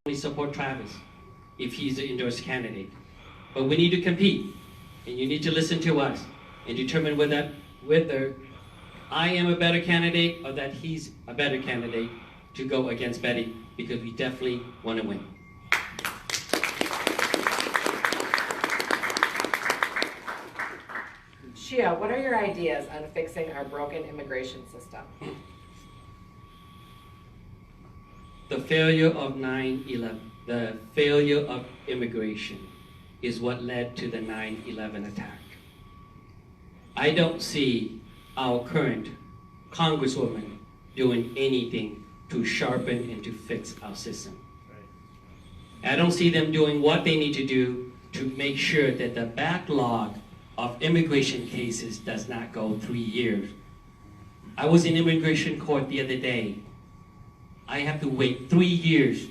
We support Travis if he's the endorsed candidate. But we need to compete, and you need to listen to us and determine whether I am a better candidate or that he's a better candidate to go against Betty, because we definitely want to win. Shia, what are your ideas on fixing our broken immigration system? The failure of 9/11, the failure of immigration is what led to the 9/11 attack. I don't see our current Congresswoman doing anything to sharpen and to fix our system. I don't see them doing what they need to do to make sure that the backlog of immigration cases does not go 3 years. I was in immigration court the other day. I have to wait 3 years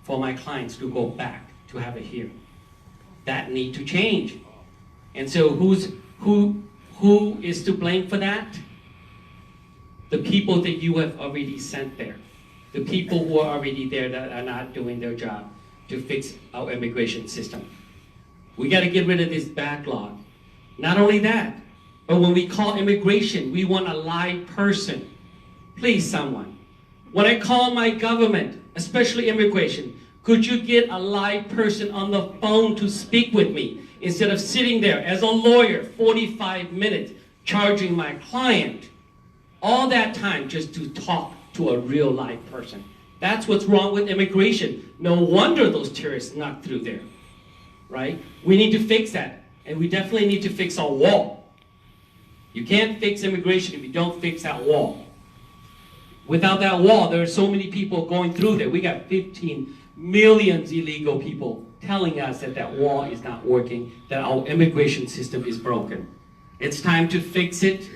for my clients to go back to have a hearing. That need to change. And so who is to blame for that? The people that you have already sent there. The people who are already there that are not doing their job to fix our immigration system. We got to get rid of this backlog. Not only that, but when we call immigration, we want a live person. Please, someone. When I call my government, especially immigration, could you get a live person on the phone to speak with me instead of sitting there as a lawyer 45 minutes charging my client all that time just to talk to a real live person? That's what's wrong with immigration. No wonder those terrorists snuck through there, right? We need to fix that, and we definitely need to fix our wall. You can't fix immigration if you don't fix that wall. Without that wall, there are so many people going through there. We got 15 million illegal people telling us that that wall is not working, that our immigration system is broken. It's time to fix it.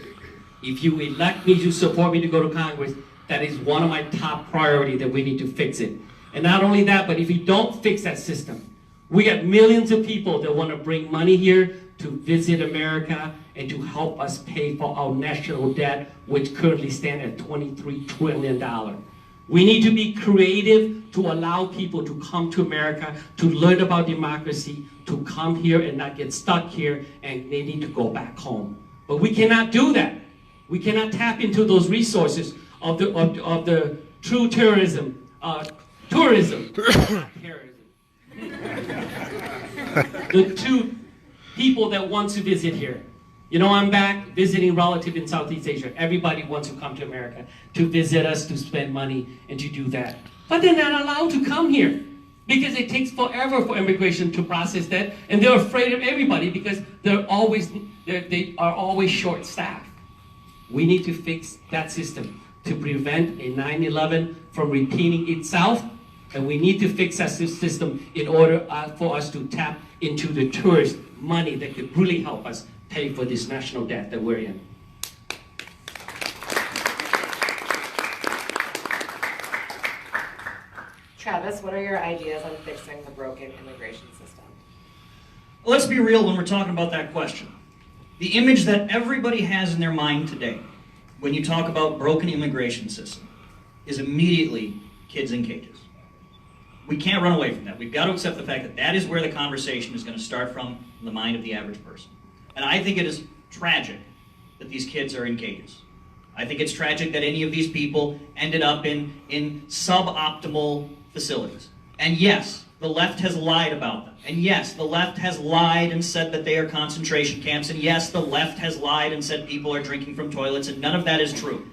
If you elect me to support me to go to Congress, that is one of my top priorities, that we need to fix it. And not only that, but if you don't fix that system, we got millions of people that want to bring money here to visit America and to help us pay for our national debt, which currently stands at $23 trillion. We need to be creative to allow people to come to America, to learn about democracy, to come here and not get stuck here, and they need to go back home. But we cannot do that. We cannot tap into those resources of the true tourism, tourism, not terrorism. The two people that want to visit here. You know, I'm back visiting relatives in Southeast Asia. Everybody wants to come to America to visit us, to spend money, and to do that. But they're not allowed to come here because it takes forever for immigration to process that, and they're afraid of everybody because they are always short-staffed. We need to fix that system to prevent a 9/11 from repeating itself, and we need to fix that system in order for us to tap into the tourist money that could really help us pay for this national debt that we're in. Travis, what are your ideas on fixing the broken immigration system? Well, let's be real when we're talking about that question. The image that everybody has in their mind today when you talk about broken immigration system is immediately kids in cages. We can't run away from that. We've got to accept the fact that that is where the conversation is going to start from in the mind of the average person. And I think it is tragic that these kids are in cages. I think it's tragic that any of these people ended up in suboptimal facilities. And yes, the left has lied about them. And yes, the left has lied and said that they are concentration camps. And yes, the left has lied and said people are drinking from toilets, and none of that is true.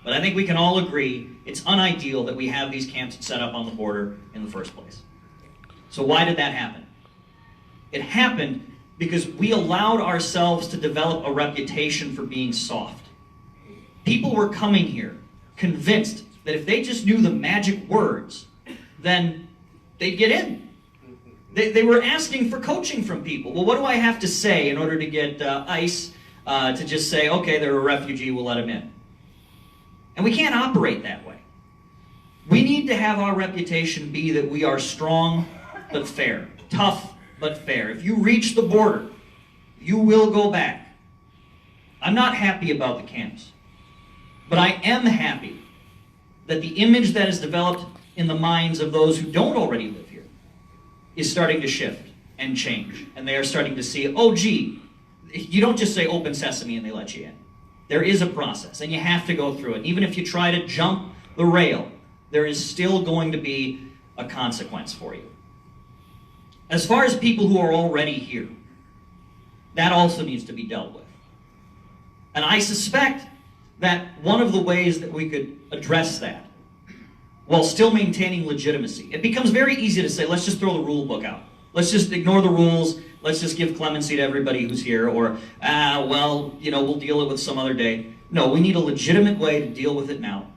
But I think we can all agree it's unideal that we have these camps set up on the border in the first place. So why did that happen? It happened because we allowed ourselves to develop a reputation for being soft. People were coming here convinced that if they just knew the magic words, then they'd get in. They were asking for coaching from people. Well, what do I have to say in order to get ICE to just say, okay, they're a refugee, we'll let them in? And we can't operate that way. We need to have our reputation be that we are strong but fair, tough but fair. If you reach the border, you will go back. I'm not happy about the camps, but I am happy that the image that is developed in the minds of those who don't already live here is starting to shift and change. And they are starting to see, oh gee, you don't just say open sesame and they let you in. There is a process, and you have to go through it. Even if you try to jump the rail, there is still going to be a consequence for you. As far as people who are already here, that also needs to be dealt with. And I suspect that one of the ways that we could address that, while still maintaining legitimacy, it becomes very easy to say, let's just throw the rule book out. Let's just ignore the rules. Let's just give clemency to everybody who's here, or, well, you know, we'll deal with it some other day. No, we need a legitimate way to deal with it now.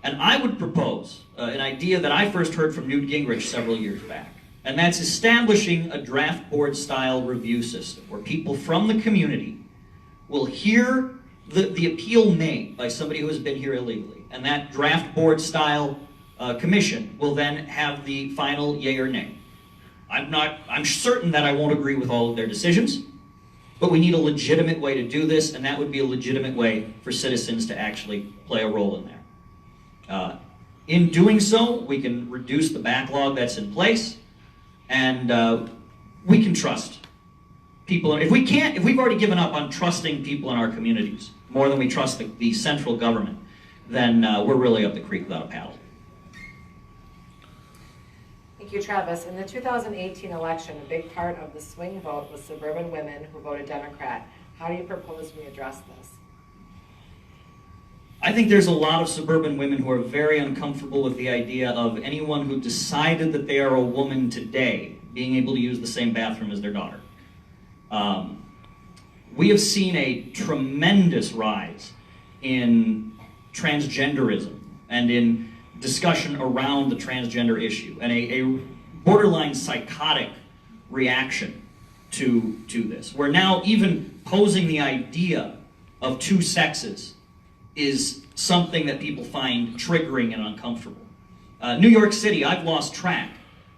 And I would propose an idea that I first heard from Newt Gingrich several years back, and that's establishing a draft board style review system where people from the community will hear the appeal made by somebody who has been here illegally, and that draft board style commission will then have the final yay or nay. I'm certain that I won't agree with all of their decisions, but we need a legitimate way to do this, and that would be a legitimate way for citizens to actually play a role in there. In doing so, we can reduce the backlog that's in place, and we can trust people. If we've already given up on trusting people in our communities more than we trust the central government, then we're really up the creek without a paddle. Thank you, Travis. In the 2018 election, a big part of the swing vote was suburban women who voted Democrat. How do you propose we address this? I think there's a lot of suburban women who are very uncomfortable with the idea of anyone who decided that they are a woman today being able to use the same bathroom as their daughter. We have seen a tremendous rise in transgenderism and in discussion around the transgender issue, and a borderline psychotic reaction to this, where now even posing the idea of two sexes is something that people find triggering and uncomfortable. New York City, I've lost track,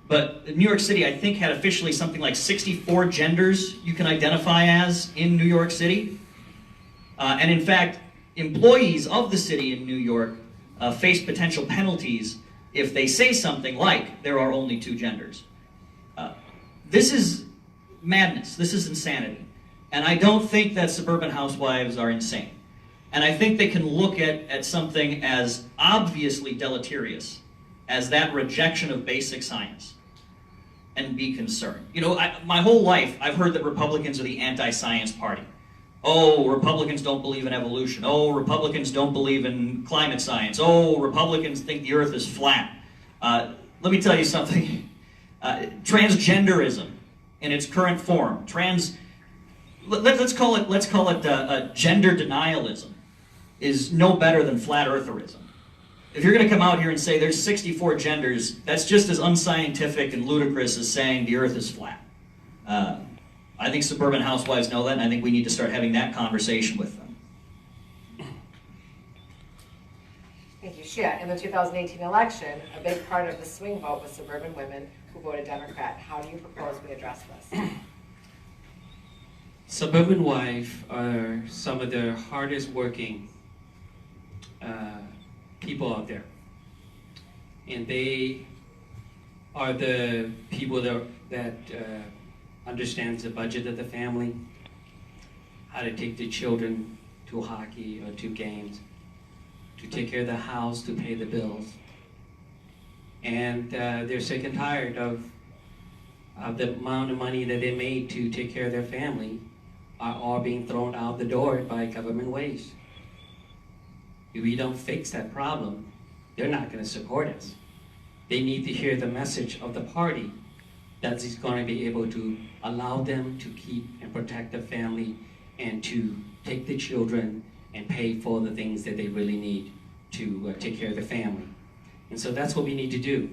but New York City, I think, had officially something like 64 genders you can identify as in New York City. And in fact, employees of the city in New York face potential penalties if they say something like, there are only two genders. This is madness. This is insanity. And I don't think that suburban housewives are insane. And I think they can look at something as obviously deleterious as that rejection of basic science and be concerned. You know, my whole life, I've heard that Republicans are the anti-science party. Oh, Republicans don't believe in evolution. Oh, Republicans don't believe in climate science. Oh, Republicans think the earth is flat. Let me tell you something. Transgenderism in its current form, let's call it gender denialism, is no better than flat eartherism. If you're going to come out here and say there's 64 genders, that's just as unscientific and ludicrous as saying the earth is flat. I think suburban housewives know that, and I think we need to start having that conversation with them. Thank you, Shia. In the 2018 election, a big part of the swing vote was suburban women who voted Democrat. How do you propose we address this? Suburban wives are some of the hardest working people out there. And they are the people that understands the budget of the family, how to take the children to hockey or to games, to take care of the house, to pay the bills. And they're sick and tired of the amount of money that they made to take care of their family are all being thrown out the door by government wage. If we don't fix that problem, they're not going to support us. They need to hear the message of the party that is going to be able to allow them to keep and protect the family and to take the children and pay for the things that they really need to take care of the family. And so that's what we need to do.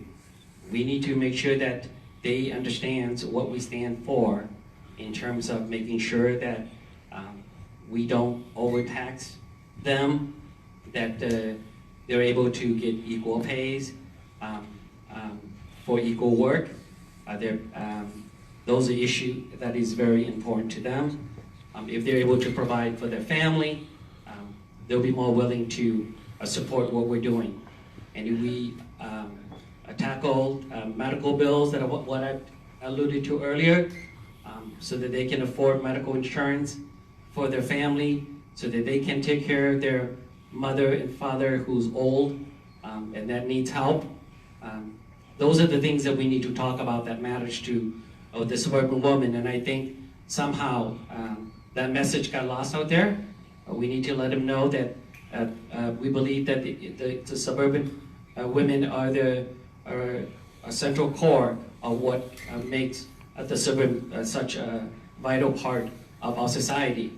We need to make sure that they understand what we stand for in terms of making sure that we don't overtax them, that they're able to get equal pays for equal work. Those are issues that is very important to them. If they're able to provide for their family, they'll be more willing to support what we're doing. And if we tackle medical bills that are what I alluded to earlier, so that they can afford medical insurance for their family, so that they can take care of their mother and father who's old and that needs help. Those are the things that we need to talk about that matters to the suburban woman. And I think somehow that message got lost out there. We need to let them know that we believe that the suburban women are a central core of what makes the suburban such a vital part of our society.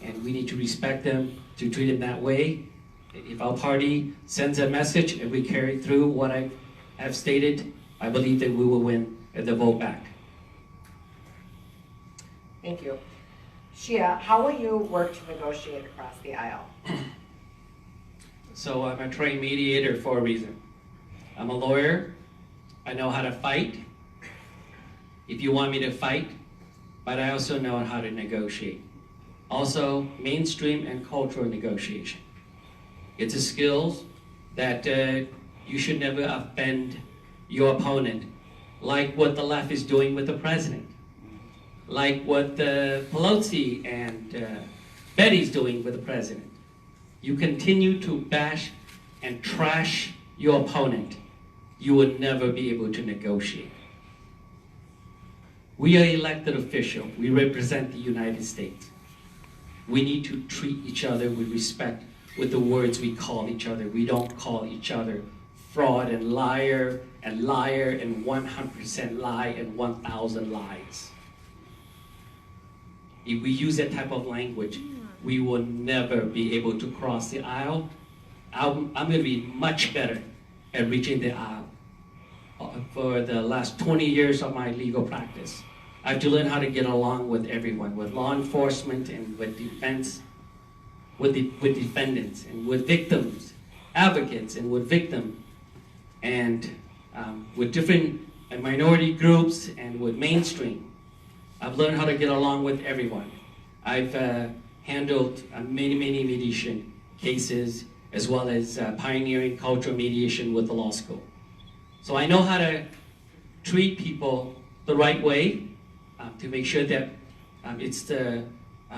And we need to respect them, to treat them that way. If our party sends a message and we carry through what I have stated, I believe that we will win the vote back. Thank you. Shia, how will you work to negotiate across the aisle? So I'm a trained mediator for a reason. I'm a lawyer. I know how to fight, if you want me to fight, but I also know how to negotiate. Also, mainstream and cultural negotiation. It's a skill that you should never offend your opponent, like what the left is doing with the president, like what Pelosi and Betty's doing with the president. You continue to bash and trash your opponent, you will never be able to negotiate. We are elected officials. We represent the United States. We need to treat each other with respect with the words we call each other. We don't call each other fraud and liar and 100% lie and 1,000 lies. If we use that type of language, we will never be able to cross the aisle. I'm going to be much better at reaching the aisle. For the last 20 years of my legal practice, I have to learn how to get along with everyone, with law enforcement and with defense, with defendants and with victims, advocates and with victims, and with different minority groups and with mainstream. I've learned how to get along with everyone. I've handled many mediation cases, as well as pioneering cultural mediation with the law school. So I know how to treat people the right way, to make sure that it's the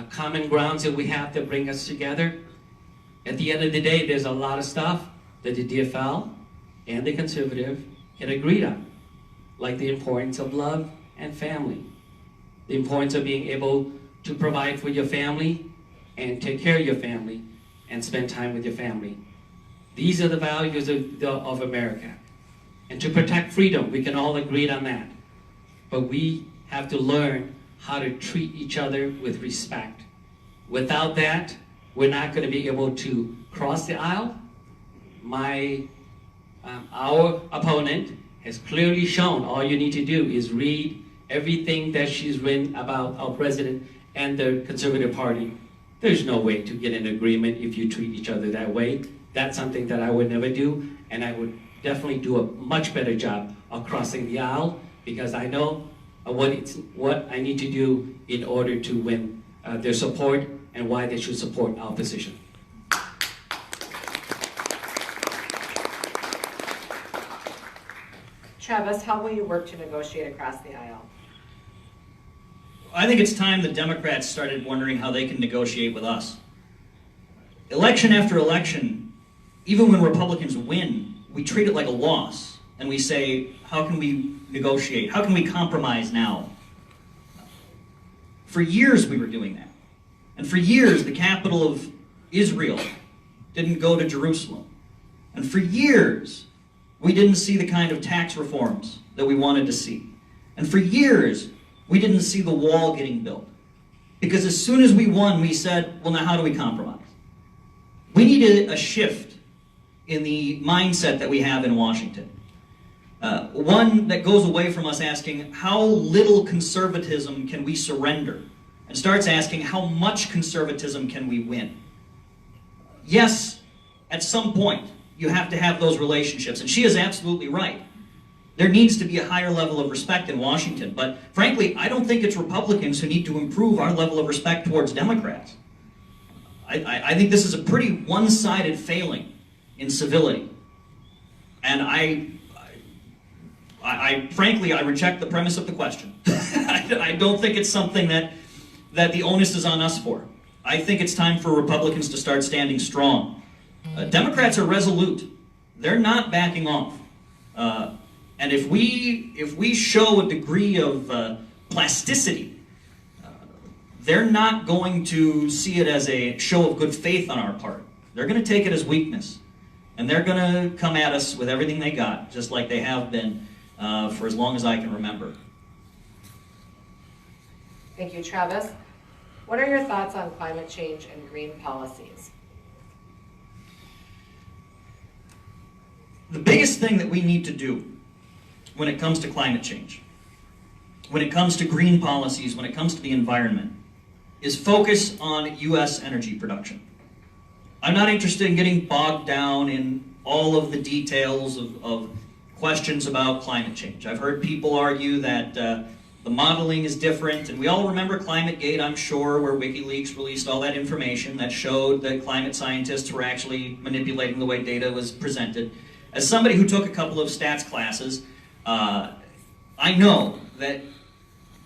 common grounds that we have that bring us together. At the end of the day, there's a lot of stuff that the DFL and the conservative can agree on, like the importance of love and family, the importance of being able to provide for your family and take care of your family and spend time with your family. These are the values of America. And to protect freedom, we can all agree on that. But we have to learn how to treat each other with respect. Without that, we're not going to be able to cross the aisle. Our opponent has clearly shown all you need to do is read everything that she's written about our president and the Conservative Party. There's no way to get an agreement if you treat each other that way. That's something that I would never do, and I would definitely do a much better job of crossing the aisle, because I know what I need to do in order to win their support and why they should support our position. Travis, how will you work to negotiate across the aisle? I think it's time the Democrats started wondering how they can negotiate with us. Election after election, even when Republicans win, we treat it like a loss, and we say, how can we negotiate? How can we compromise now? For years we were doing that. And for years the capital of Israel didn't go to Jerusalem. And for years we didn't see the kind of tax reforms that we wanted to see. And for years we didn't see the wall getting built. Because as soon as we won, we said, well, now how do we compromise? We needed a shift in the mindset that we have in Washington. One that goes away from us asking, how little conservatism can we surrender? And starts asking, how much conservatism can we win? Yes, at some point, you have to have those relationships. And she is absolutely right. There needs to be a higher level of respect in Washington. But frankly, I don't think it's Republicans who need to improve our level of respect towards Democrats. I think this is a pretty one-sided failing in civility. And frankly, I reject the premise of the question. I don't think it's something that the onus is on us for. I think it's time for Republicans to start standing strong. Democrats are resolute. They're not backing off. And if we show a degree of plasticity, they're not going to see it as a show of good faith on our part. They're going to take it as weakness. And they're going to come at us with everything they got, just like they have been for as long as I can remember. Thank you, Travis. What are your thoughts on climate change and green policies? The biggest thing that we need to do when it comes to climate change, when it comes to green policies, when it comes to the environment, is focus on U.S. energy production. I'm not interested in getting bogged down in all of the details of questions about climate change. I've heard people argue that the modeling is different, and we all remember ClimateGate, I'm sure, where WikiLeaks released all that information that showed that climate scientists were actually manipulating the way data was presented. As somebody who took a couple of stats classes, I know that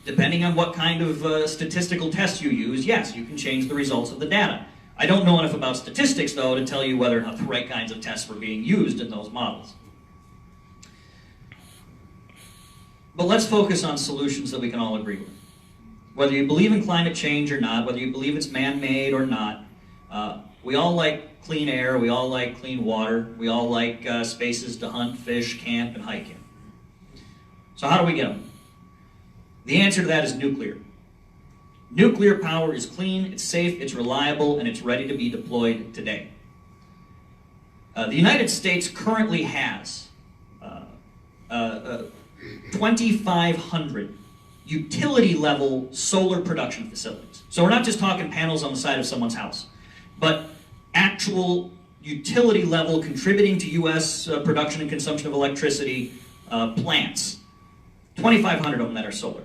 depending on what kind of statistical test you use, yes, you can change the results of the data. I don't know enough about statistics, though, to tell you whether or not the right kinds of tests were being used in those models. But let's focus on solutions that we can all agree with. Whether you believe in climate change or not, whether you believe it's man-made or not, we all like clean air, we all like clean water, we all like spaces to hunt, fish, camp, and hike in. So how do we get them? The answer to that is nuclear. Nuclear power is clean, it's safe, it's reliable, and it's ready to be deployed today. The United States currently has 2,500 utility-level solar production facilities. So we're not just talking panels on the side of someone's house, but actual utility-level contributing to U.S. Production and consumption of electricity plants. 2,500 of them that are solar.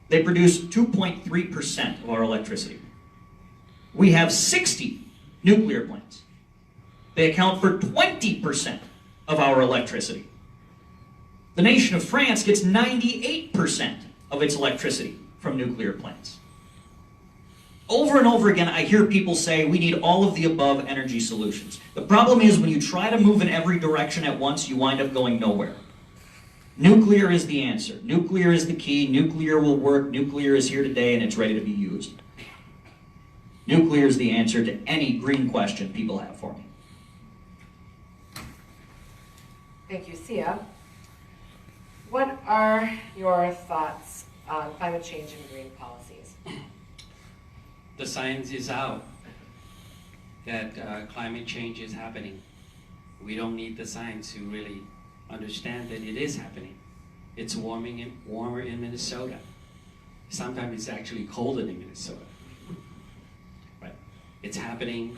They produce 2.3% of our electricity. We have 60 nuclear plants. They account for 20% of our electricity. The nation of France gets 98% of its electricity from nuclear plants. Over and over again, I hear people say we need all of the above energy solutions. The problem is when you try to move in every direction at once, you wind up going nowhere. Nuclear is the answer. Nuclear is the key. Nuclear will work. Nuclear is here today and it's ready to be used. Nuclear is the answer to any green question people have for me. Thank you, SIAB. What are your thoughts on climate change and green policies? The science is out that climate change is happening. We don't need the science to really understand that it is happening. It's warmer in Minnesota. Sometimes it's actually colder in Minnesota. Right? It's happening.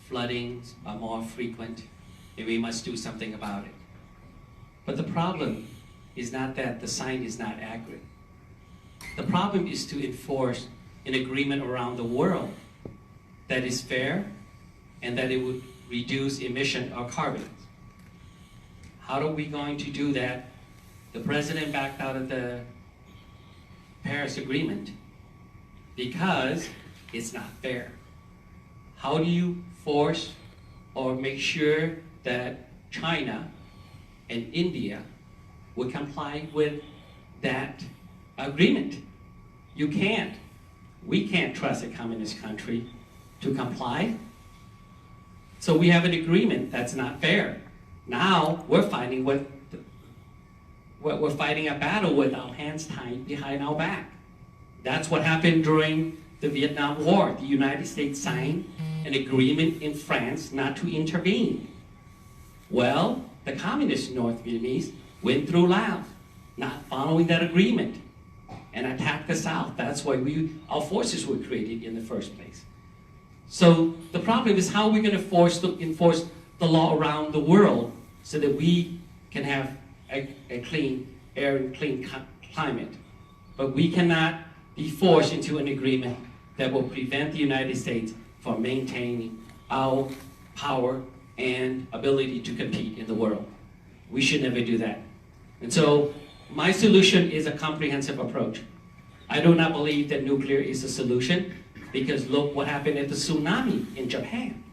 Floodings are more frequent, and we must do something about it. But the problem is not that the science is not accurate. The problem is to enforce an agreement around the world that is fair and that it would reduce emission of carbon. How are we going to do that? The president backed out of the Paris Agreement because it's not fair. How do you force or make sure that China and India would comply with that agreement? You can't. We can't trust a communist country to comply. So we have an agreement that's not fair. Now we're fighting we're fighting a battle with our hands tied behind our back. That's what happened during the Vietnam War. The United States signed an agreement in France not to intervene. Well, the communist North Vietnamese went through Laos, not following that agreement, and attacked the South. That's why our forces were created in the first place. So the problem is how we're going to enforce the law around the world so that we can have a clean air and clean climate. But we cannot be forced into an agreement that will prevent the United States from maintaining our power and ability to compete in the world. We should never do that. And so my solution is a comprehensive approach. I do not believe that nuclear is a solution, because look what happened at the tsunami in Japan,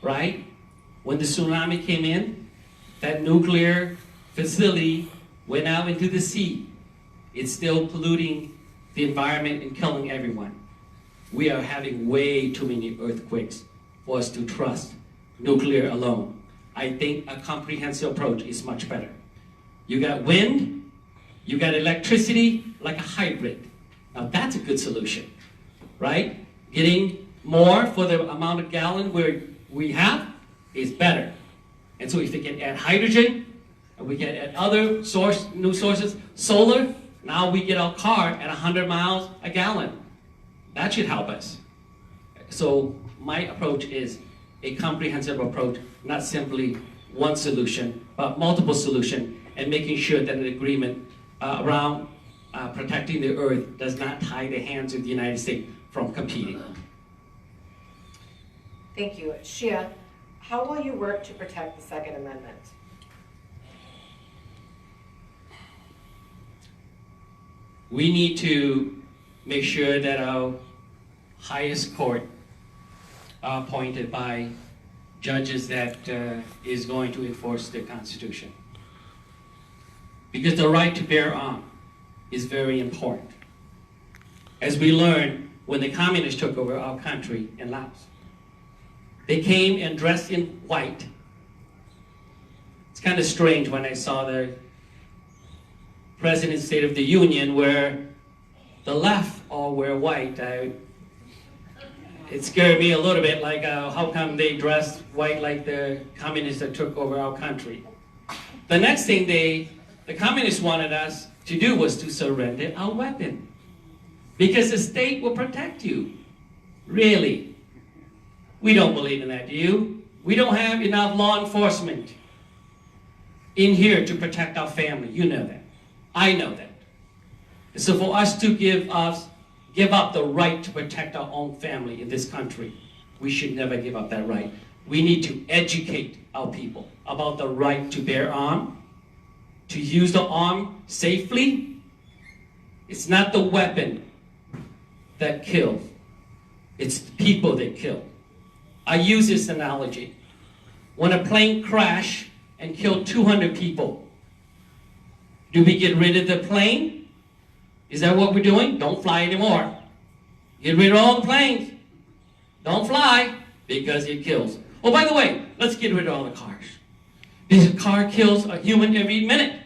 right? When the tsunami came in, that nuclear facility went out into the sea. It's still polluting the environment and killing everyone. We are having way too many earthquakes for us to trust nuclear alone. I think a comprehensive approach is much better. You got wind, you got electricity, like a hybrid. Now that's a good solution, right? Getting more for the amount of gallon we have is better. And so if we can add hydrogen, and we can add other new sources, solar, now we get our car at 100 miles a gallon. That should help us. So my approach is a comprehensive approach, not simply one solution, but multiple solutions, and making sure that an agreement around protecting the earth does not tie the hands of the United States from competing. Thank you. Shia, how will you work to protect the Second Amendment? We need to make sure that our highest court are appointed by judges that is going to enforce the Constitution. Because the right to bear arms is very important. As we learned when the communists took over our country in Laos, they came and dressed in white. It's kind of strange when I saw the President's State of the Union where the left all wear white. It scared me a little bit, like how come they dress white like the communists that took over our country. The next thing the communists wanted us to do was to surrender our weapon, because the state will protect you. Really? We don't believe in that, do you? We don't have enough law enforcement in here to protect our family. You know that. I know that. So for us to give up the right to protect our own family in this country, we should never give up that right. We need to educate our people about the right to bear arms, to use the arm safely. It's not the weapon that kills. It's the people that kill. I use this analogy. When a plane crashed and killed 200 people, do we get rid of the plane? Is that what we're doing? Don't fly anymore. Get rid of all the planes. Don't fly, because it kills. Oh, by the way, let's get rid of all the cars. This car kills a human every minute.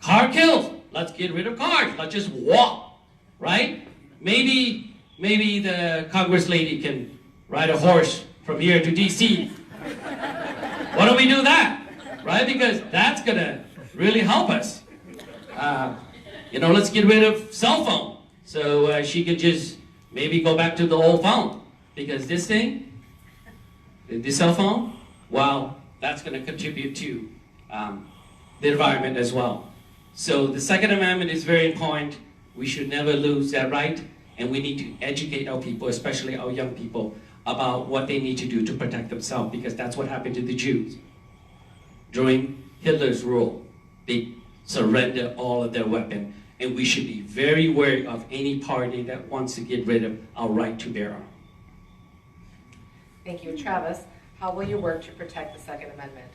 Car kills. Let's get rid of cars. Let's just walk, right? Maybe the Congress lady can ride a horse from here to DC. Why don't we do that, right? Because that's gonna really help us. Let's get rid of cell phone, so she could just maybe go back to the old phone, because this thing, the cell phone, well, that's going to contribute to the environment as well. So the Second Amendment is very important. We should never lose that right, and we need to educate our people, especially our young people, about what they need to do to protect themselves, because that's what happened to the Jews. During Hitler's rule, they surrendered all of their weapons, and we should be very wary of any party that wants to get rid of our right to bear arms. Thank you. Travis, how will you work to protect the Second Amendment?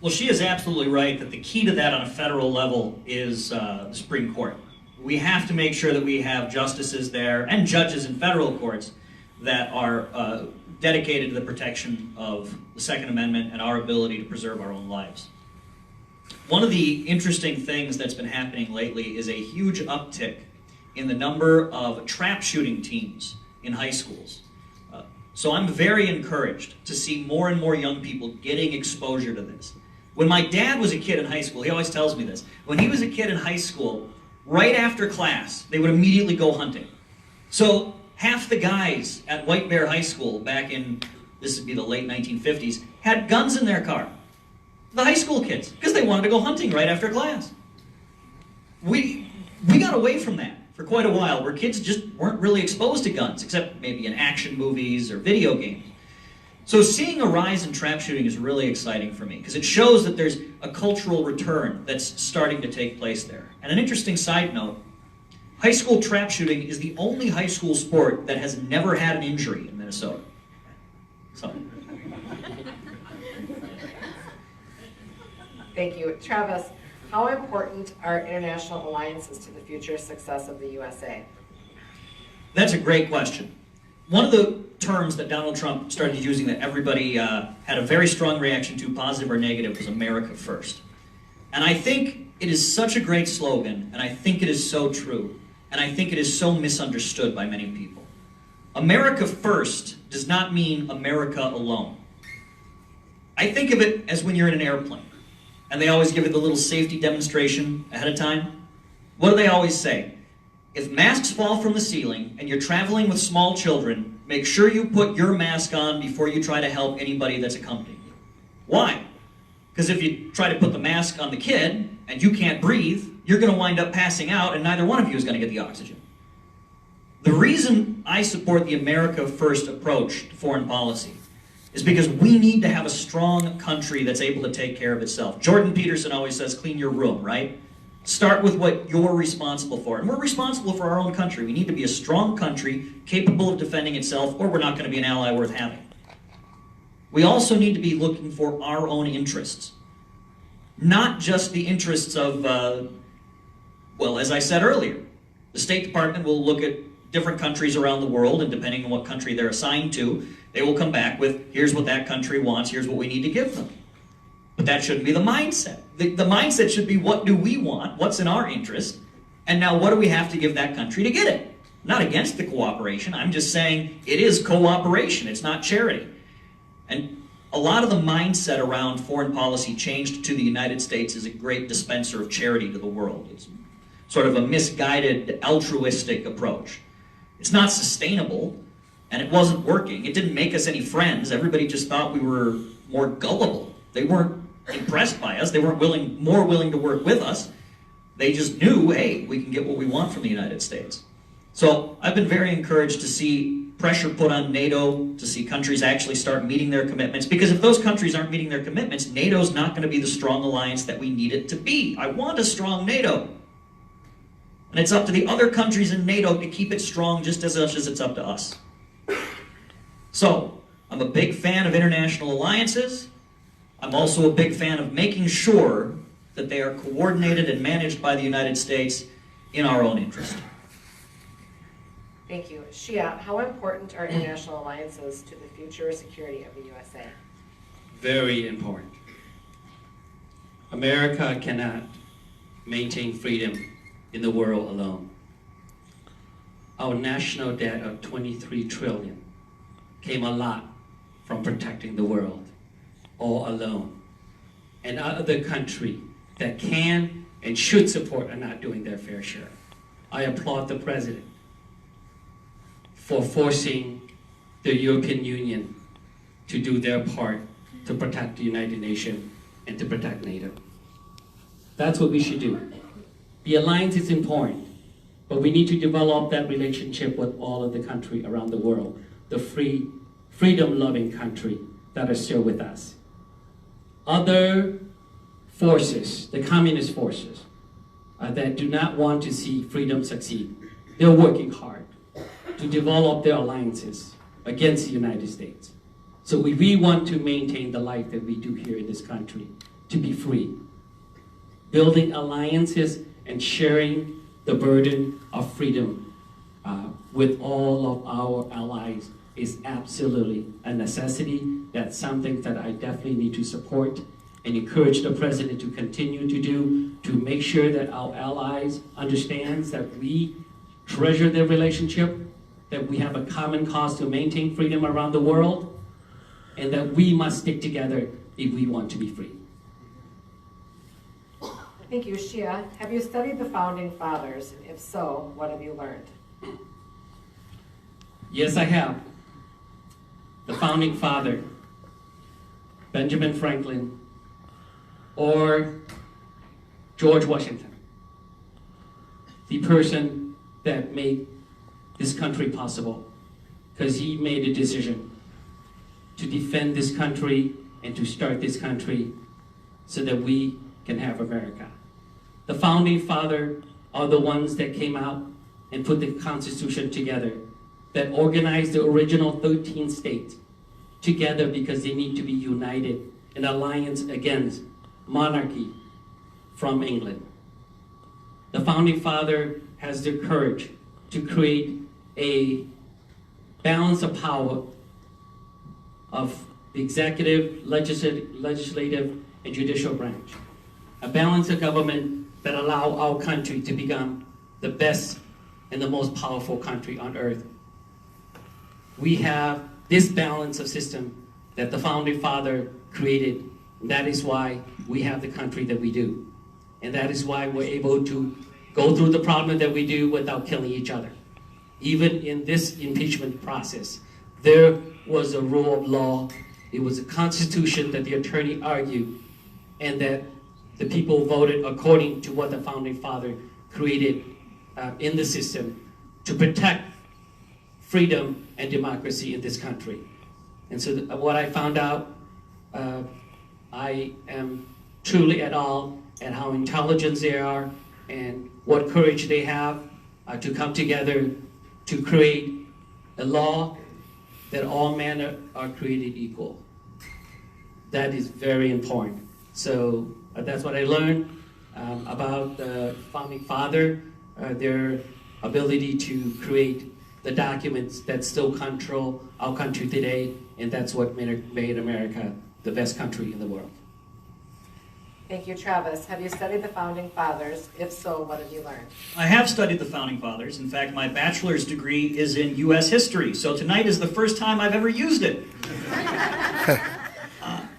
Well, she is absolutely right that the key to that on a federal level is the Supreme Court. We have to make sure that we have justices there and judges in federal courts that are dedicated to the protection of the Second Amendment and our ability to preserve our own lives. One of the interesting things that's been happening lately is a huge uptick in the number of trap shooting teams in high schools. So I'm very encouraged to see more and more young people getting exposure to this. When my dad was a kid in high school, he always tells me this. When he was a kid in high school, right after class, they would immediately go hunting. So half the guys at White Bear High School back in, this would be the late 1950s, had guns in their car. The high school kids, because they wanted to go hunting right after class. We got away from that for quite a while, where kids just weren't really exposed to guns, except maybe in action movies or video games. So seeing a rise in trap shooting is really exciting for me, because it shows that there's a cultural return that's starting to take place there. And an interesting side note, high school trap shooting is the only high school sport that has never had an injury in Minnesota. So. Thank you. Travis, how important are international alliances to the future success of the USA? That's a great question. One of the terms that Donald Trump started using that everybody had a very strong reaction to, positive or negative, was America first. And I think it is such a great slogan, and I think it is so true, and I think it is so misunderstood by many people. America first does not mean America alone. I think of it as when you're in an airplane, and they always give it the little safety demonstration ahead of time. What do they always say? If masks fall from the ceiling and you're traveling with small children, make sure you put your mask on before you try to help anybody that's accompanying you. Why? Because if you try to put the mask on the kid and you can't breathe, you're going to wind up passing out, and neither one of you is going to get the oxygen. The reason I support the America First approach to foreign policy is because we need to have a strong country that's able to take care of itself. Jordan Peterson always says, clean your room, right? Start with what you're responsible for. And we're responsible for our own country. We need to be a strong country capable of defending itself, or we're not going to be an ally worth having. We also need to be looking for our own interests. Not just the interests of, well, as I said earlier, the State Department will look at different countries around the world, and depending on what country they're assigned to, they will come back with, here's what that country wants, here's what we need to give them. But that shouldn't be the mindset. The mindset should be, what do we want, what's in our interest, and now what do we have to give that country to get it? Not against the cooperation, I'm just saying it is cooperation, it's not charity. And a lot of the mindset around foreign policy changed to the United States as a great dispenser of charity to the world. It's sort of a misguided, altruistic approach. It's not sustainable, and it wasn't working. It didn't make us any friends. Everybody just thought we were more gullible. They weren't impressed by us. They weren't more willing to work with us. They just knew, hey, we can get what we want from the United States. So I've been very encouraged to see pressure put on NATO, to see countries actually start meeting their commitments, because if those countries aren't meeting their commitments, NATO's not going to be the strong alliance that we need it to be. I want a strong NATO. And it's up to the other countries in NATO to keep it strong just as much as it's up to us. So, I'm a big fan of international alliances. I'm also a big fan of making sure that they are coordinated and managed by the United States in our own interest. Thank you. Shia, how important are international alliances to the future security of the USA? Very important. America cannot maintain freedom in the world alone. Our national debt of $23 trillion came a lot from protecting the world, all alone. And other countries that can and should support are not doing their fair share. I applaud the President for forcing the European Union to do their part to protect the United Nations and to protect NATO. That's what we should do. The alliance is important, but we need to develop that relationship with all of the countries around the world, the freedom-loving country that are still with us. Other forces, the communist forces, that do not want to see freedom succeed, they're working hard to develop their alliances against the United States. So we want to maintain the life that we do here in this country, to be free. Building alliances and sharing the burden of freedom with all of our allies is absolutely a necessity. That's something that I definitely need to support and encourage the President to continue to do, to make sure that our allies understand that we treasure their relationship, that we have a common cause to maintain freedom around the world, and that we must stick together if we want to be free. Thank you. Shia, have you studied the Founding Fathers? And if so, what have you learned? Yes, I have. The Founding Father, Benjamin Franklin, or George Washington, the person that made this country possible, because he made a decision to defend this country and to start this country so that we can have America. The founding fathers are the ones that came out and put the Constitution together, that organized the original 13 states together because they need to be united in alliance against monarchy from England. The founding father has the courage to create a balance of power of the executive, legislative, and judicial branch. A balance of government that allow our country to become the best and the most powerful country on earth. We have this balance of system that the founding father created. And that is why we have the country that we do. And that is why we're able to go through the problem that we do without killing each other. Even in this impeachment process, there was a rule of law. It was a constitution that the attorney argued, and that the people voted according to what the founding father created in the system to protect freedom and democracy in this country. And so what I found out, I am truly at awe at how intelligent they are and what courage they have to come together to create a law that all men are created equal. That is very important. So that's what I learned about the founding father, their ability to create the documents that still control our country today, and that's what made America the best country in the world. Thank you, Travis. Have you studied the Founding Fathers? If so, what have you learned? I have studied the Founding Fathers. In fact, my bachelor's degree is in U.S. history, so tonight is the first time I've ever used it.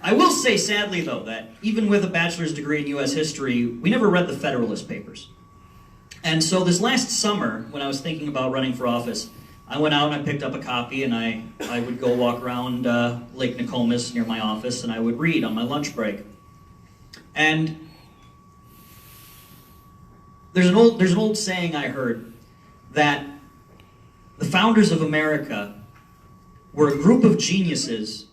I will say, sadly, though, that even with a bachelor's degree in U.S. history, we never read the Federalist Papers. And so this last summer, when I was thinking about running for office, I went out and I picked up a copy, and I would go walk around Lake Nokomis near my office, and I would read on my lunch break. And there's an old saying I heard that the founders of America were a group of geniuses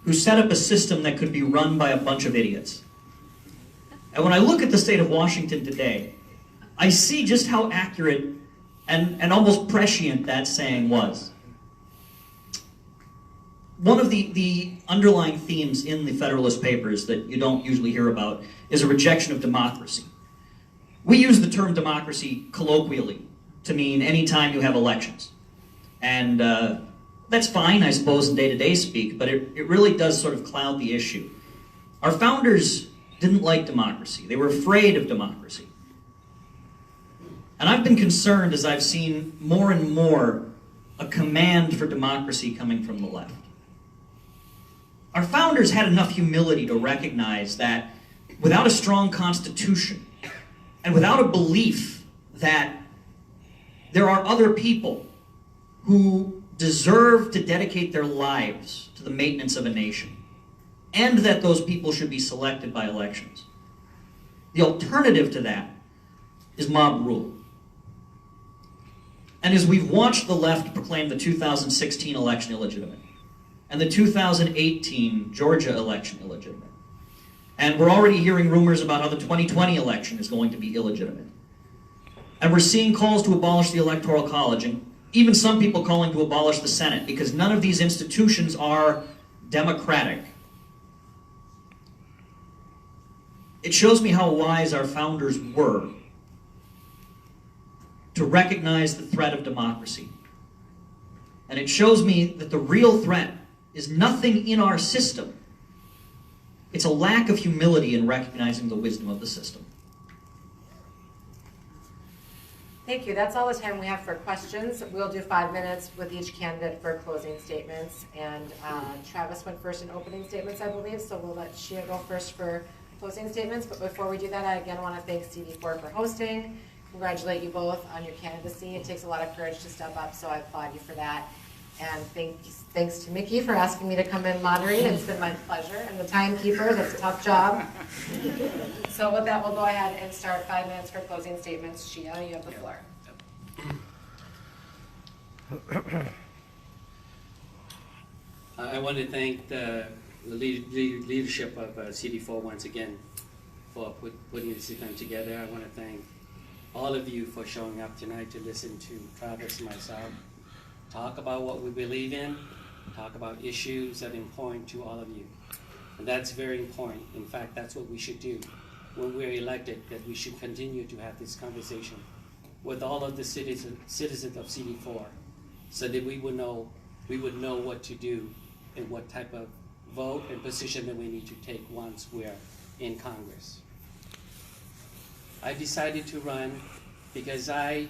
who set up a system that could be run by a bunch of idiots. And when I look at the state of Washington today, I see just how accurate and almost prescient that saying was. One of the underlying themes in the Federalist Papers that you don't usually hear about is a rejection of democracy. We use the term democracy colloquially to mean any time you have elections. And that's fine, I suppose, in day-to-day speak, but it really does sort of cloud the issue. Our founders didn't like democracy. They were afraid of democracy. And I've been concerned as I've seen more and more a command for democracy coming from the left. Our founders had enough humility to recognize that without a strong constitution and without a belief that there are other people who deserve to dedicate their lives to the maintenance of a nation, and that those people should be selected by elections. The alternative to that is mob rule. And as we've watched the left proclaim the 2016 election illegitimate, and the 2018 Georgia election illegitimate, and we're already hearing rumors about how the 2020 election is going to be illegitimate, and we're seeing calls to abolish the Electoral College, and even some people calling to abolish the Senate, because none of these institutions are democratic. It shows me how wise our founders were to recognize the threat of democracy. And it shows me that the real threat is nothing in our system. It's a lack of humility in recognizing the wisdom of the system. Thank you. That's all the time we have for questions. We'll do 5 minutes with each candidate for closing statements. And Travis went first in opening statements, I believe, so we'll let Shia go first for closing statements. But before we do that, I again want to thank CD4 for hosting. Congratulate you both on your candidacy. It takes a lot of courage to step up, so I applaud you for that. And thanks to Mickey for asking me to come in moderate. It's been my pleasure. And the timekeeper, that's a tough job. So with that, we'll go ahead and start 5 minutes for closing statements. Shia, you have the floor. I want to thank the leadership of CD4 once again for putting this event together. I want to thank all of you for showing up tonight to listen to Travis and myself talk about what we believe in, talk about issues that are important to all of you. And that's very important. In fact, that's what we should do when we're elected, that we should continue to have this conversation with all of the citizens of CD4 so that we would know what to do and what type of vote and position that we need to take once we're in Congress. I decided to run because I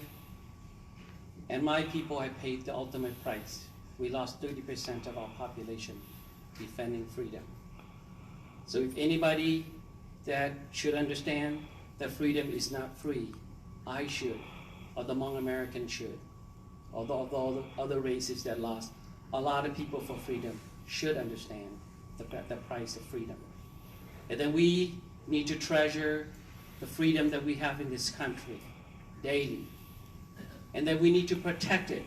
and my people have paid the ultimate price. We lost 30% of our population defending freedom. So if anybody that should understand that freedom is not free, I should, or the Hmong Americans should, or the other races that lost a lot of people for freedom should understand the price of freedom. And then we need to treasure the freedom that we have in this country daily. And then we need to protect it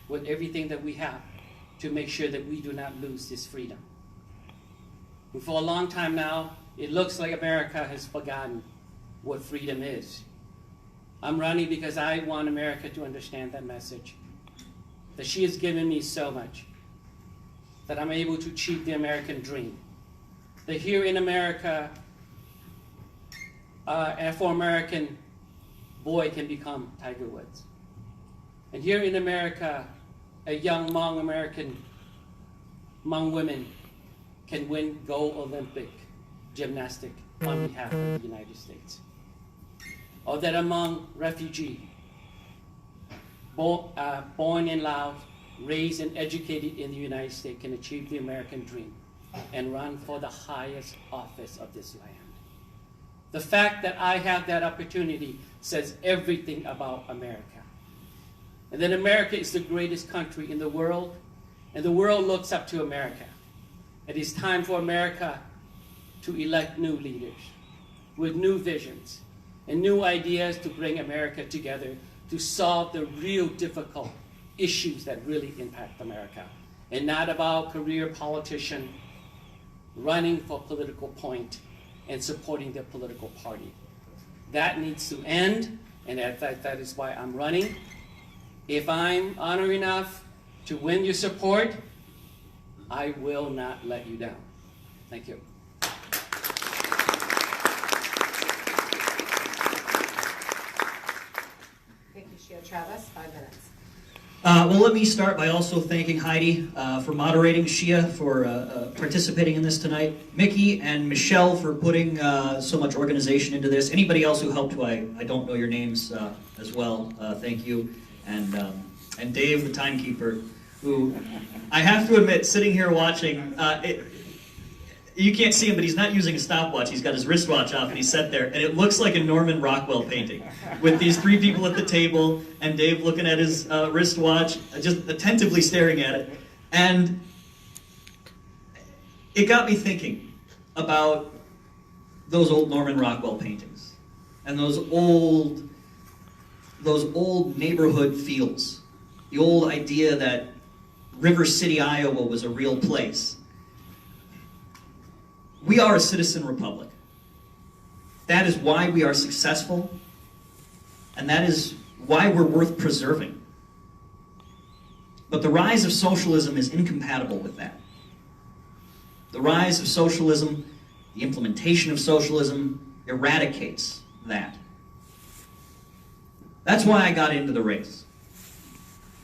with everything that we have to make sure that we do not lose this freedom. And for a long time now, it looks like America has forgotten what freedom is. I'm running because I want America to understand that message, that she has given me so much, that I'm able to achieve the American dream. That here in America, an Afro-American boy can become Tiger Woods. And here in America, a young Hmong women can win gold Olympic gymnastic on behalf of the United States. Or that a Hmong refugee, born in Laos, raised and educated in the United States, can achieve the American dream and run for the highest office of this land. The fact that I have that opportunity says everything about America. And that America is the greatest country in the world, and the world looks up to America. It is time for America to elect new leaders with new visions and new ideas to bring America together to solve the real difficult issues that really impact America, and not about career politician running for political point and supporting their political party. That needs to end, and that is why I'm running. If I'm honored enough to win your support, I will not let you down. Thank you. Thank you, Shia. Travis, 5 minutes. Well, let me start by also thanking Heidi for moderating, Shia for participating in this tonight, Mickey and Michelle for putting so much organization into this. Anybody else who helped, who I don't know your names as well, thank you. And Dave, the timekeeper, who I have to admit, sitting here watching, you can't see him, but he's not using a stopwatch. He's got his wristwatch off, and he's sat there, and it looks like a Norman Rockwell painting, with these 3 people at the table, and Dave looking at his wristwatch, just attentively staring at it. And it got me thinking about those old Norman Rockwell paintings, and those old neighborhood feels, the old idea that River City, Iowa was a real place. We are a citizen republic. That is why we are successful, and that is why we're worth preserving. But the rise of socialism is incompatible with that. The rise of socialism, the implementation of socialism, eradicates that. That's why I got into the race.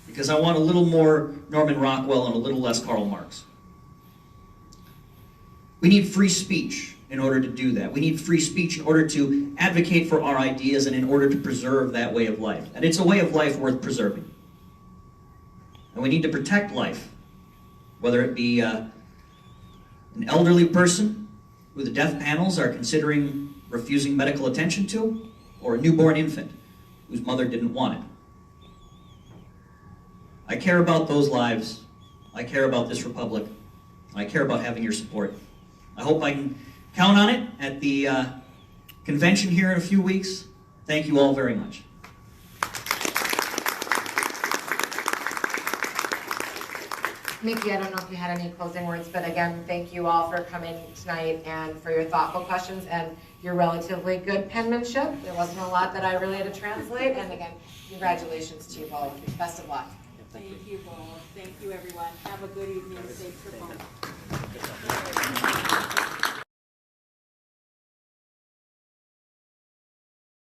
Because I want a little more Norman Rockwell and a little less Karl Marx. We need free speech in order to do that. We need free speech in order to advocate for our ideas and in order to preserve that way of life. And it's a way of life worth preserving. And we need to protect life, whether it be an elderly person who the death panels are considering refusing medical attention to, or a newborn infant whose mother didn't want it. I care about those lives. I care about this republic. I care about having your support. I hope I can count on it at the convention here in a few weeks. Thank you all very much. Mickey, I don't know if you had any closing words, but again, thank you all for coming tonight and for your thoughtful questions and your relatively good penmanship. There wasn't a lot that I really had to translate, and again, congratulations to you both. Best of luck. Thank you both. Thank you, everyone. Have a good evening. Safe trip home.